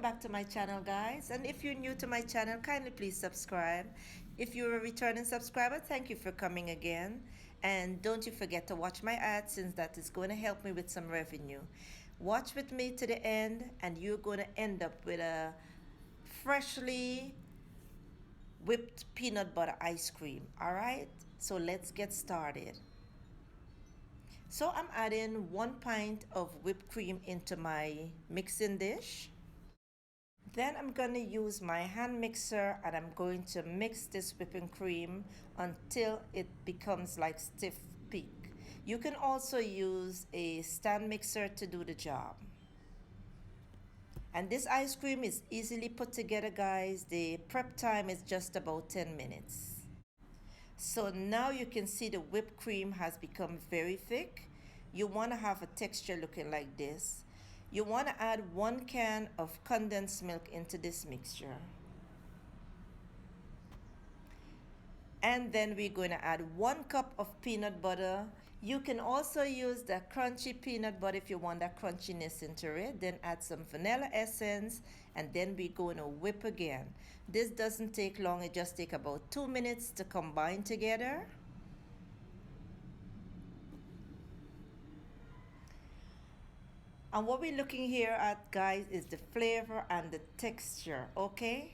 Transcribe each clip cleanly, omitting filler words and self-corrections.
Welcome back to my channel, guys, and if you're new to my channel, kindly please subscribe. If you're a returning subscriber, thank you for coming again, and don't you forget to watch my ads, since that is going to help me with some revenue. Watch with me to the end and you're going to end up with a freshly whipped peanut butter ice cream. All right, so let's get started. So I'm adding 1 pint of whipped cream into my mixing dish. Then I'm going to use my hand mixer and I'm going to mix this whipping cream until it becomes like stiff peak. You can also use a stand mixer to do the job. And this ice cream is easily put together, guys. The prep time is just about 10 minutes. So now you can see the whipped cream has become very thick. You want to have a texture looking like this. You want to add 1 can of condensed milk into this mixture. And then we're going to add 1 cup of peanut butter. You can also use the crunchy peanut butter if you want that crunchiness into it. Then add some vanilla essence, and then we're going to whip again. This doesn't take long, it just takes about 2 minutes to combine together. And what we're looking here at, guys, is the flavor and the texture, okay?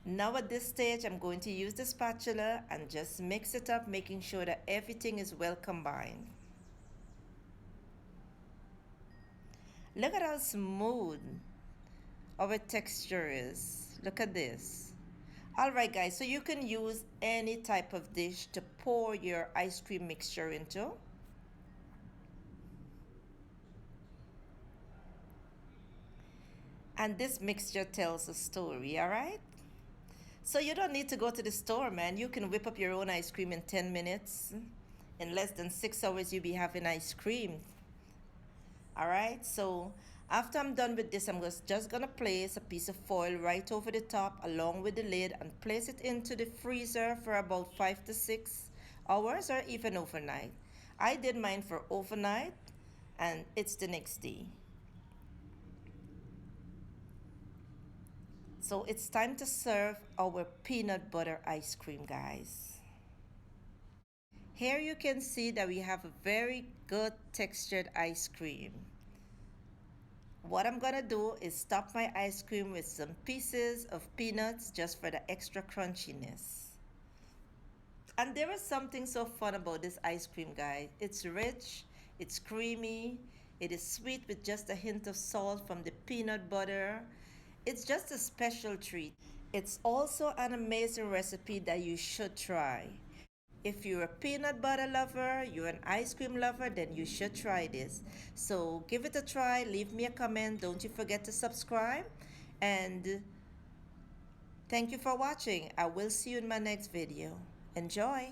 Now at this stage, I'm going to use the spatula and just mix it up, making sure that everything is well combined. Look at how smooth our texture is. Look at this. Alright, guys, so you can use any type of dish to pour your ice cream mixture into. And this mixture tells a story, all right? So you don't need to go to the store, man. You can whip up your own ice cream in 10 minutes. In less than 6 hours, you'll be having ice cream. All right, so after I'm done with this, I'm just gonna place a piece of foil right over the top along with the lid and place it into the freezer for about 5 to 6 hours or even overnight. I did mine for overnight and it's the next day. So it's time to serve our peanut butter ice cream, guys. Here you can see that we have a very good textured ice cream. What I'm gonna do is top my ice cream with some pieces of peanuts just for the extra crunchiness. And there is something so fun about this ice cream, guys. It's rich, it's creamy, it is sweet with just a hint of salt from the peanut butter. It's just a special treat. It's also an amazing recipe that you should try. If you're a peanut butter lover, you're an ice cream lover, then you should try this. So give it a try, leave me a comment, don't you forget to subscribe, and thank you for watching. I will see you in my next video. Enjoy!